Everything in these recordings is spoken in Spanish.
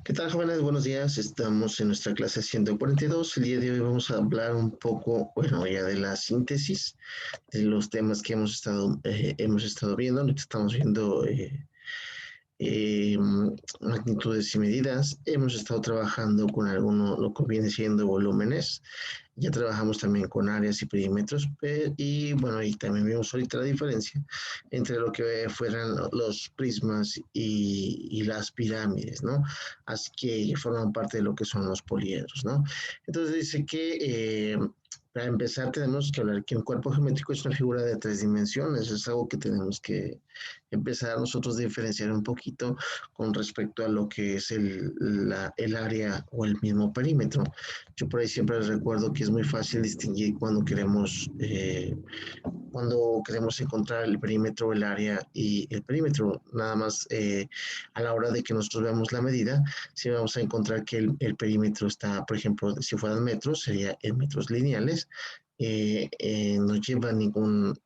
¿Qué tal, jóvenes? Buenos días. Estamos en nuestra clase 142. El día de hoy vamos a hablar un poco, bueno, ya de la síntesis de los temas que hemos estado viendo. Ahorita estamos viendo eh, magnitudes y medidas. Hemos estado trabajando con alguno, lo que viene siendo volúmenes. Ya trabajamos también con áreas y perímetros. Y bueno, y también vimos ahorita la diferencia entre lo que fueran los prismas y las pirámides, ¿no? Así que forman parte de lo que son los poliedros, ¿no? Entonces dice que para empezar tenemos que hablar que un cuerpo geométrico es una figura de tres dimensiones. Es algo que tenemos que empezar nosotros a diferenciar un poquito con respecto a lo que es el área o el mismo perímetro. Yo por ahí siempre les recuerdo que es muy fácil distinguir cuando queremos encontrar el perímetro, el área y el perímetro. Nada más a la hora de que nosotros veamos la medida, si vamos a encontrar que el perímetro está, por ejemplo, si fueran metros, sería en metros lineales, no lleva ningún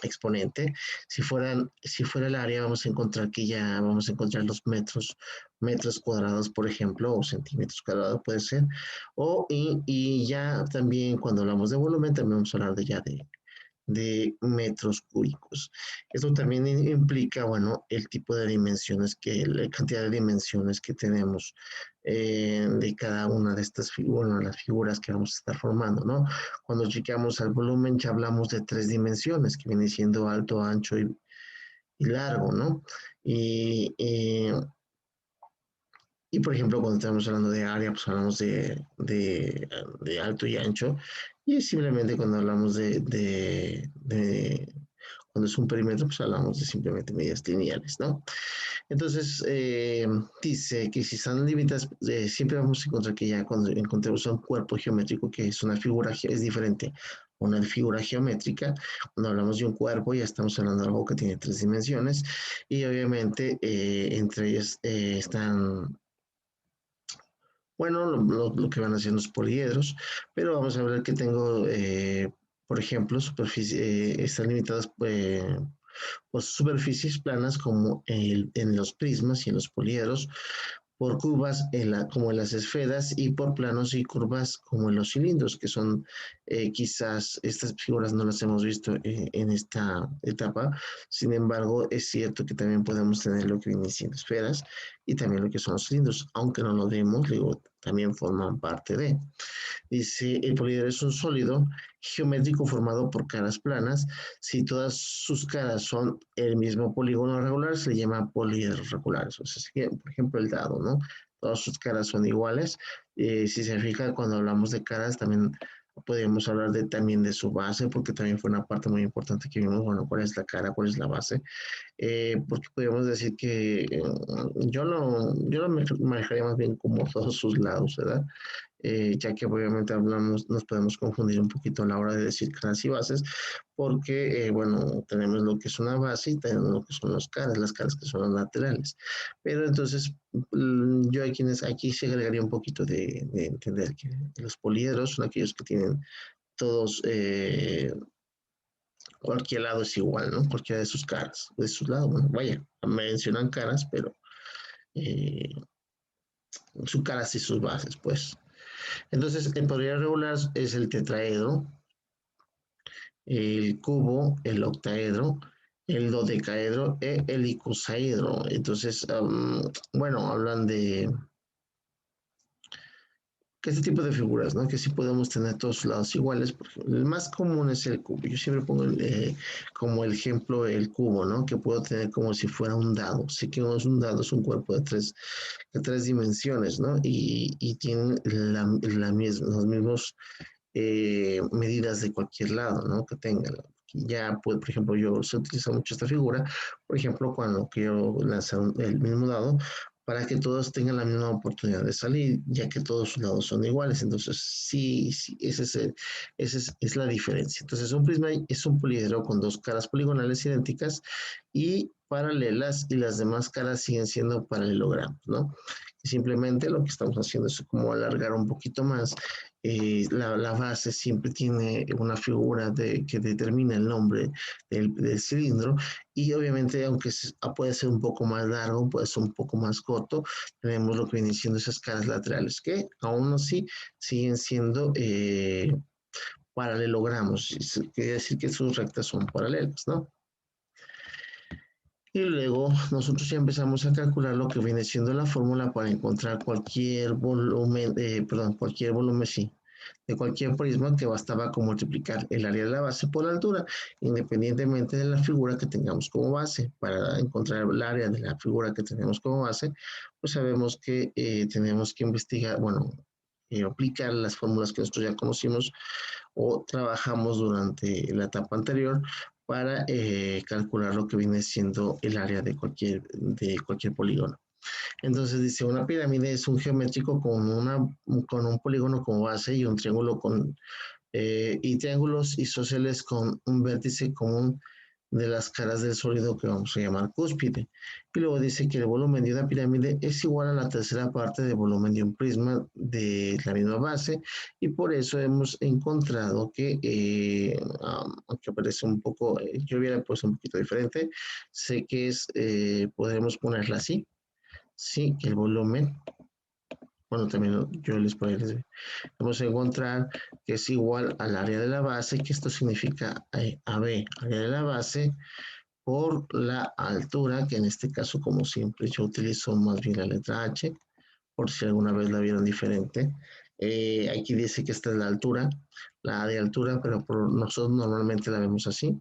exponente. Si fuera el área, vamos a encontrar que ya vamos a encontrar los metros cuadrados, por ejemplo, o centímetros cuadrados puede ser. Y ya también cuando hablamos de volumen, también vamos a hablar de metros cúbicos. Esto también implica, bueno, el tipo de dimensiones la cantidad de dimensiones que tenemos de cada una de estas figuras, bueno, las figuras que vamos a estar formando, ¿no? Cuando llegamos al volumen ya hablamos de tres dimensiones, que viene siendo alto, ancho y largo, ¿no? Y, eh, y por ejemplo, cuando estamos hablando de área, pues hablamos de alto y ancho. Y simplemente cuando hablamos cuando es un perímetro, pues hablamos de simplemente medidas lineales, ¿no? Entonces, dice que si están limitadas, siempre vamos a encontrar que ya cuando encontremos un cuerpo geométrico, que es una figura, es diferente a una figura geométrica. Cuando hablamos de un cuerpo, ya estamos hablando de algo que tiene tres dimensiones y obviamente entre ellas están bueno, lo que van haciendo los poliedros, pero vamos a ver que tengo, por ejemplo, están limitadas por superficies planas como en los prismas y en los poliedros, por curvas como en las esferas y por planos y curvas como en los cilindros, que son quizás estas figuras no las hemos visto en esta etapa. Sin embargo, es cierto que también podemos tener lo que viene siendo esferas y también lo que son los cilindros, aunque no lo vemos, digo, también forman parte de. Dice, el poliedro es un sólido geométrico formado por caras planas. Si todas sus caras son el mismo polígono regular, se le llama poliedros regulares. O sea, por ejemplo, el dado, ¿no? Todas sus caras son iguales. Si se fija, cuando hablamos de caras, también podríamos hablar también de su base, porque también fue una parte muy importante que vimos, bueno, cuál es la cara, cuál es la base. Porque podríamos decir que yo lo manejaría más bien como todos sus lados, ¿verdad? Ya que obviamente nos podemos confundir un poquito a la hora de decir caras y bases, porque, bueno, tenemos lo que es una base y tenemos lo que son las caras que son las laterales. Pero entonces, yo aquí se agregaría un poquito de entender que los poliedros son aquellos que tienen todos, cualquier lado es igual, ¿no? Cualquiera de sus caras, de sus lados, bueno, vaya, mencionan caras, pero eh, sus caras y sus bases, pues. Entonces, en podría regular es el tetraedro, el cubo, el octaedro, el dodecaedro y el icosaedro. Entonces, bueno, hablan de que este tipo de figuras, ¿no? Que sí podemos tener todos lados iguales, porque el más común es el cubo. Yo siempre pongo como el ejemplo el cubo, ¿no? Que puedo tener como si fuera un dado. Sí que no es un dado, es un cuerpo de tres dimensiones, ¿no? Y tienen los mismos medidas de cualquier lado, ¿no? Que tengan. Ya, pues, por ejemplo, yo se utiliza mucho esta figura, por ejemplo, cuando quiero lanzar el mismo dado, para que todos tengan la misma oportunidad de salir, ya que todos sus lados son iguales. Entonces, sí, sí, esa es la diferencia. Entonces, un prisma es un poliedro con dos caras poligonales idénticas y paralelas, y las demás caras siguen siendo paralelogramas, ¿no? Simplemente lo que estamos haciendo es como alargar un poquito más. La base siempre tiene una figura que determina el nombre del cilindro y obviamente aunque puede ser un poco más largo, puede ser un poco más corto, tenemos lo que vienen siendo esas caras laterales que aún así siguen siendo paralelogramos, quiere decir que sus rectas son paralelas, ¿no? Y luego nosotros ya empezamos a calcular lo que viene siendo la fórmula para encontrar cualquier volumen, cualquier volumen, sí, de cualquier prisma que bastaba con multiplicar el área de la base por la altura, independientemente de la figura que tengamos como base. Para encontrar el área de la figura que tenemos como base, pues sabemos que tenemos que investigar, bueno, aplicar las fórmulas que nosotros ya conocimos o trabajamos durante la etapa anterior para calcular lo que viene siendo el área de cualquier polígono. Entonces dice, una pirámide es un geométrico con un polígono como base y un triángulo y triángulos isósceles con un vértice común de las caras del sólido que vamos a llamar cúspide. Y luego dice que el volumen de una pirámide es igual a la tercera parte del volumen de un prisma de la misma base y por eso hemos encontrado que, aunque parece un poco, yo hubiera puesto un poquito diferente, sé que podemos ponerla así, sí, que el volumen, bueno, también yo les puedo decir, vamos a encontrar que es igual al área de la base, que esto significa AB, área de la base, por la altura, que en este caso, como siempre, yo utilizo más bien la letra H, por si alguna vez la vieron diferente. Aquí dice que esta es la altura, la A de altura, pero por nosotros normalmente la vemos así.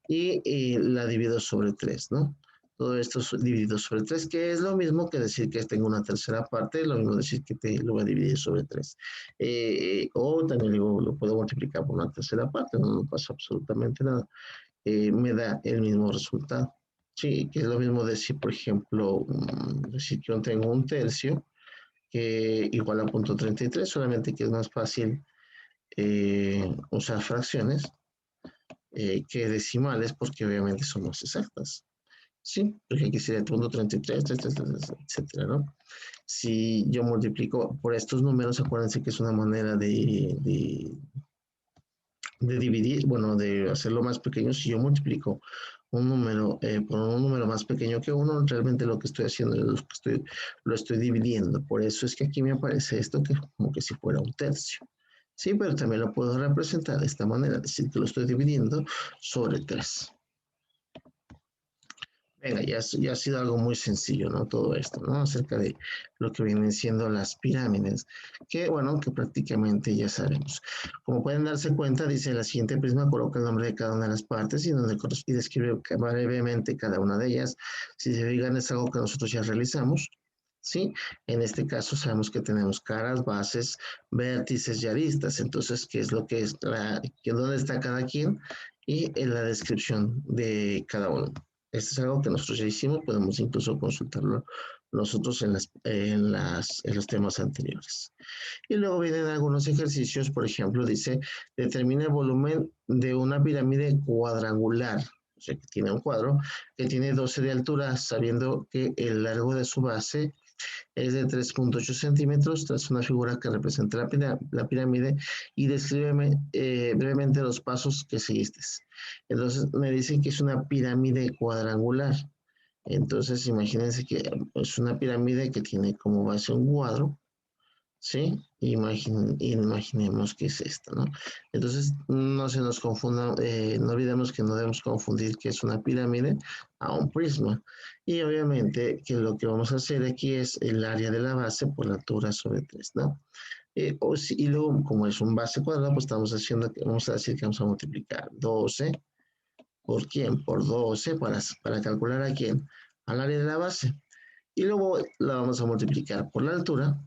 Y la divido sobre 3, ¿no? Todo esto es dividido sobre 3, que es lo mismo que decir que tengo una tercera parte, lo mismo decir que lo voy a dividir sobre 3. O también lo puedo multiplicar por una tercera parte, no pasa absolutamente nada. Me da el mismo resultado. Sí, que es lo mismo decir, por ejemplo, decir que yo tengo un tercio que igual a punto 33, solamente que es más fácil usar fracciones que decimales porque obviamente son más exactas. Sí, porque aquí sería el punto 33, etcétera, ¿no? Si yo multiplico por estos números, acuérdense que es una manera de dividir, bueno, de hacerlo más pequeño. Si yo multiplico un número por un número más pequeño que uno, realmente lo que estoy haciendo es lo estoy dividiendo. Por eso es que aquí me aparece esto que como que si fuera un tercio. Sí, pero también lo puedo representar de esta manera, es decir, que lo estoy dividiendo sobre 3. Venga, ya ha sido algo muy sencillo, ¿no? Todo esto, ¿no? Acerca de lo que vienen siendo las pirámides, que bueno, que prácticamente ya sabemos. Como pueden darse cuenta, dice la siguiente prisma coloca el nombre de cada una de las partes y describe brevemente cada una de ellas. Si se fijan, es algo que nosotros ya realizamos, ¿sí? En este caso sabemos que tenemos caras, bases, vértices y aristas. Entonces, ¿qué es lo que es? ¿Dónde está cada quien? Y en la descripción de cada uno. Esto es algo que nosotros ya hicimos, podemos incluso consultarlo nosotros en los temas anteriores. Y luego vienen algunos ejercicios, por ejemplo, dice, determina el volumen de una pirámide cuadrangular, o sea, que tiene un cuadro, que tiene 12 de altura, sabiendo que el largo de su base es de 3,8 centímetros, tras una figura que representa la pirámide y describe brevemente los pasos que seguiste. Entonces me dicen que es una pirámide cuadrangular. Entonces imagínense que es una pirámide que tiene como base un cuadro, ¿sí? Imaginemos que es esta, ¿no? Entonces, no se nos confunda, no olvidemos que no debemos confundir que es una pirámide a un prisma. Y obviamente que lo que vamos a hacer aquí es el área de la base por la altura sobre 3, ¿no? Y luego, como es un base cuadrada, pues vamos a decir que vamos a multiplicar 12 por quién, por 12 para calcular a quién, al área de la base. Y luego la vamos a multiplicar por la altura,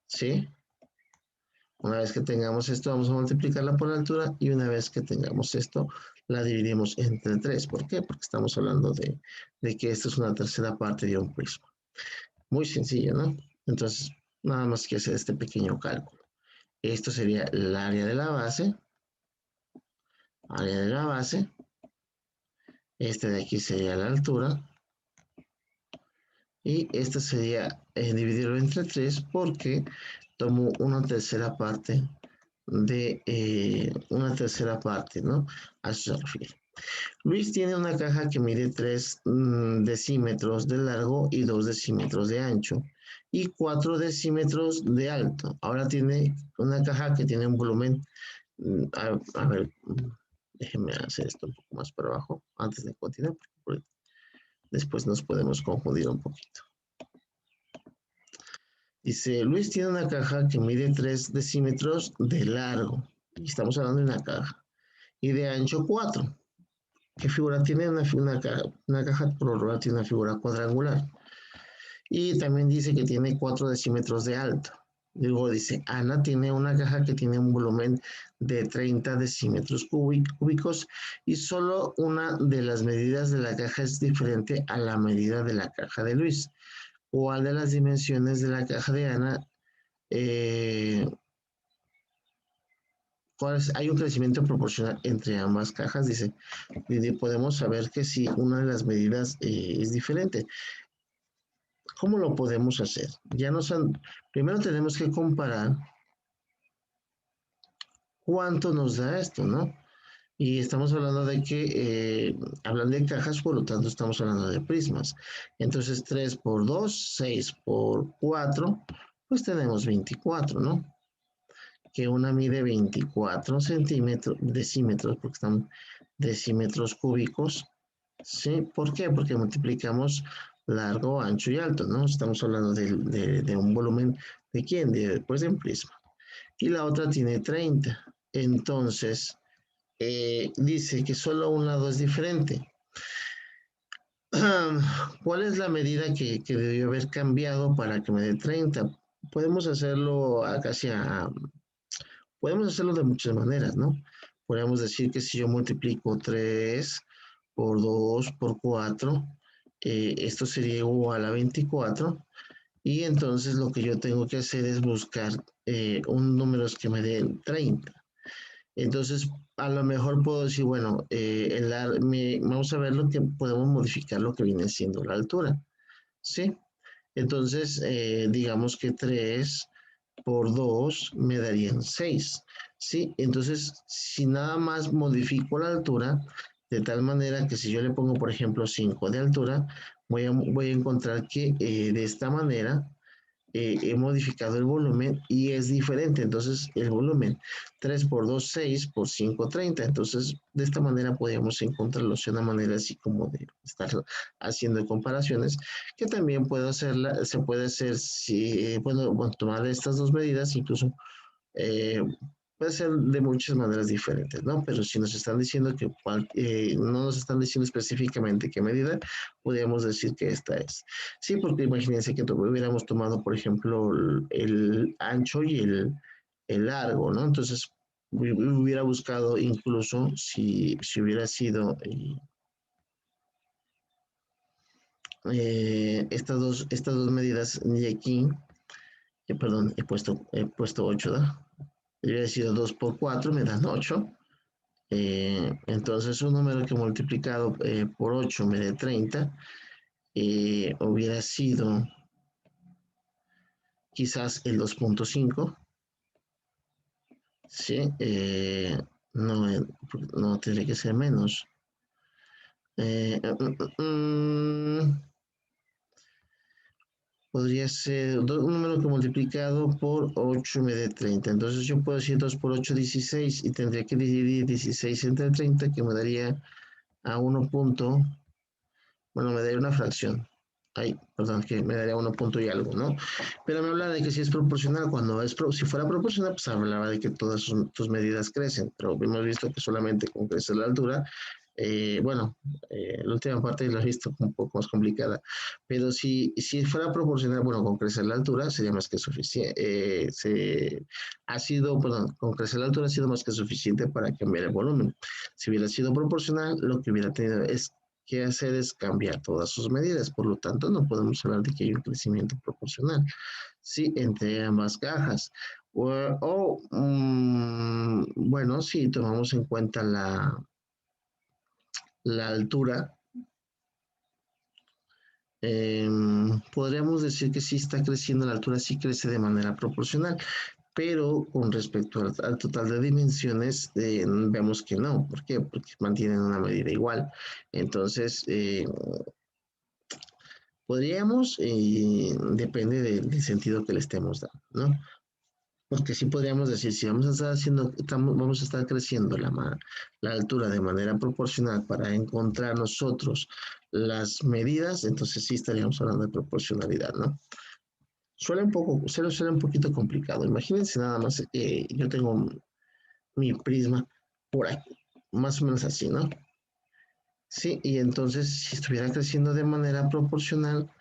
¿sí? Una vez que tengamos esto, vamos a multiplicarla por la altura y una vez que tengamos esto, la dividimos entre 3. ¿Por qué? Porque estamos hablando de que esto es una tercera parte de un prisma. Muy sencillo, ¿no? Entonces, nada más que hacer este pequeño cálculo. Esto sería el área de la base, área de la base. Este de aquí sería la altura. Y esta sería dividirlo entre 3 porque tomo una tercera parte ¿no? A eso se refiere. Luis tiene una caja que mide 3 decímetros de largo y 2 decímetros de ancho y 4 decímetros de alto. Ahora tiene una caja que tiene un volumen, a ver, déjenme hacer esto un poco más para abajo antes de continuar, porque después nos podemos confundir un poquito. Dice, Luis tiene una caja que mide 3 decímetros de largo, y estamos hablando de una caja, y de ancho 4. ¿Qué figura tiene? Una caja por lo general tiene una figura cuadrangular. Y también dice que tiene 4 decímetros de alto. Luego dice, Ana tiene una caja que tiene un volumen de 30 decímetros cúbicos y solo una de las medidas de la caja es diferente a la medida de la caja de Luis. ¿Cuál de las dimensiones de la caja de Ana eh, hay un crecimiento proporcional entre ambas cajas? Dice, y podemos saber que si una de las medidas es diferente. ¿Cómo lo podemos hacer? Primero tenemos que comparar cuánto nos da esto, ¿no? Y estamos hablando de que, hablan de cajas, por lo tanto estamos hablando de prismas. Entonces 3 por 2, 6 por 4, pues tenemos 24, ¿no? Que una mide 24 decímetros, porque están decímetros cúbicos, ¿sí? ¿Por qué? Porque multiplicamos largo, ancho y alto, ¿no? Estamos hablando de un volumen, ¿de quién? Pues de un prisma. Y la otra tiene 30. Entonces, dice que solo un lado es diferente. ¿Cuál es la medida que debió haber cambiado para que me dé 30? Podemos hacerlo podemos hacerlo de muchas maneras, ¿no? Podemos decir que si yo multiplico 3 por 2 por 4, esto sería igual a 24. Y entonces lo que yo tengo que hacer es buscar un número que me dé 30. Entonces, a lo mejor puedo decir, bueno, vamos a ver lo que podemos modificar, lo que viene siendo la altura, ¿sí? Entonces, digamos que 3 por 2 me darían 6, ¿sí? Entonces, si nada más modifico la altura, de tal manera que si yo le pongo, por ejemplo, 5 de altura, voy a encontrar que de esta manera he modificado el volumen y es diferente. Entonces, el volumen 3 por 2 6 por 5 30. Entonces, de esta manera podríamos encontrarlo de una manera así como de estar haciendo comparaciones, que también se puede hacer si, bueno, tomar estas dos medidas, incluso eh, puede ser de muchas maneras diferentes, ¿no? Pero si nos están diciendo que no nos están diciendo específicamente qué medida, podríamos decir que esta es. Sí, porque imagínense que hubiéramos tomado, por ejemplo, el ancho y el largo, ¿no? Entonces, hubiera buscado incluso si hubiera sido estas dos medidas de aquí, perdón, he puesto 8, ¿no? Hubiera sido 2 por 4, me dan 8. Entonces un número que multiplicado por 8 me dé 30, hubiera sido quizás el 2.5, ¿sí? No, no tendría que ser menos. Eh, mm, mm, mm, Podría ser un número que multiplicado por 8 me dé 30. Entonces yo puedo decir 2 por 8, 16 y tendría que dividir 16 entre 30, que me daría a 1 punto. Bueno, me daría una fracción. Ay, perdón, que me daría 1 punto y algo, ¿no? Pero me habla de que si es proporcional, si fuera proporcional, pues hablaba de que todas tus medidas crecen, pero hemos visto que solamente con crecer la altura, bueno, la última parte la he visto un poco más complicada, pero si fuera proporcional, bueno, con crecer la altura sería más que suficiente, perdón, con crecer la altura ha sido más que suficiente para cambiar el volumen. Si hubiera sido proporcional, lo que hubiera tenido es que hacer es cambiar todas sus medidas, por lo tanto no podemos hablar de que hay un crecimiento proporcional, sí, entre ambas cajas. Bueno, si tomamos en cuenta la altura, podríamos decir que sí está creciendo la altura, sí crece de manera proporcional, pero con respecto al total de dimensiones, vemos que no. ¿Por qué? Porque mantienen una medida igual. Entonces, podríamos, depende del sentido que le estemos dando, ¿no? Porque sí podríamos decir, si vamos a estar haciendo, vamos a estar creciendo la altura de manera proporcional para encontrar nosotros las medidas, entonces sí estaríamos hablando de proporcionalidad, ¿no? Suele un poquito complicado. Imagínense nada más, yo tengo mi prisma por aquí, más o menos así, ¿no? Sí, y entonces si estuviera creciendo de manera proporcional,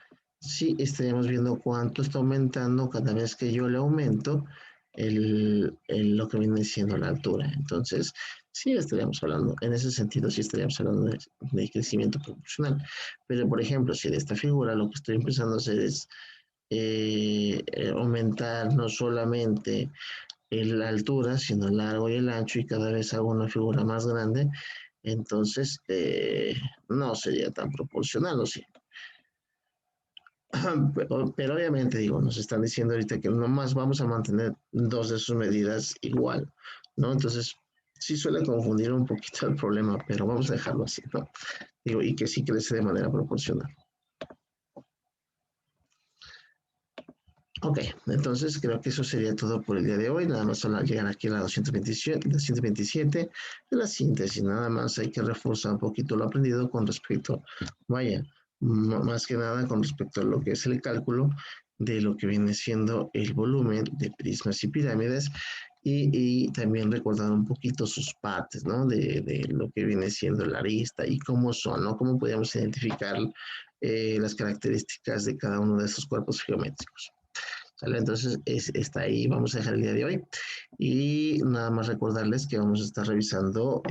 sí estaríamos viendo cuánto está aumentando cada vez que yo le aumento lo que viene siendo la altura. Entonces, sí estaríamos hablando, en ese sentido, sí estaríamos hablando de crecimiento proporcional. Pero, por ejemplo, si de esta figura lo que estoy empezando a hacer es aumentar no solamente la altura, sino el largo y el ancho, y cada vez hago una figura más grande, entonces no sería tan proporcional, ¿o sí? Pero obviamente, digo, nos están diciendo ahorita que nomás vamos a mantener dos de sus medidas igual, ¿no? Entonces, sí suele confundir un poquito el problema, pero vamos a dejarlo así, ¿no? Digo, y que sí crece de manera proporcional. Ok, entonces creo que eso sería todo por el día de hoy. Nada más solo llegar aquí a la 227 de la síntesis. Nada más hay que reforzar un poquito lo aprendido con respecto, vaya, más que nada con respecto a lo que es el cálculo de lo que viene siendo el volumen de prismas y pirámides y también recordar un poquito sus partes, ¿no? De lo que viene siendo la arista y cómo son, ¿no? Cómo podemos identificar las características de cada uno de estos cuerpos geométricos. ¿Sale? Entonces está ahí, vamos a dejar el día de hoy. Y nada más recordarles que vamos a estar revisando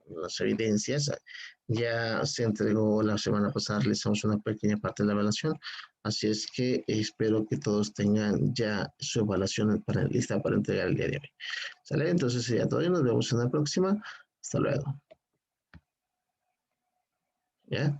las evidencias. Ya se entregó la semana pasada, realizamos una pequeña parte de la evaluación. Así es que espero que todos tengan ya su evaluación lista para entregar el día de hoy. ¿Sale? Entonces sería todo y nos vemos en la próxima. Hasta luego. ¿Ya?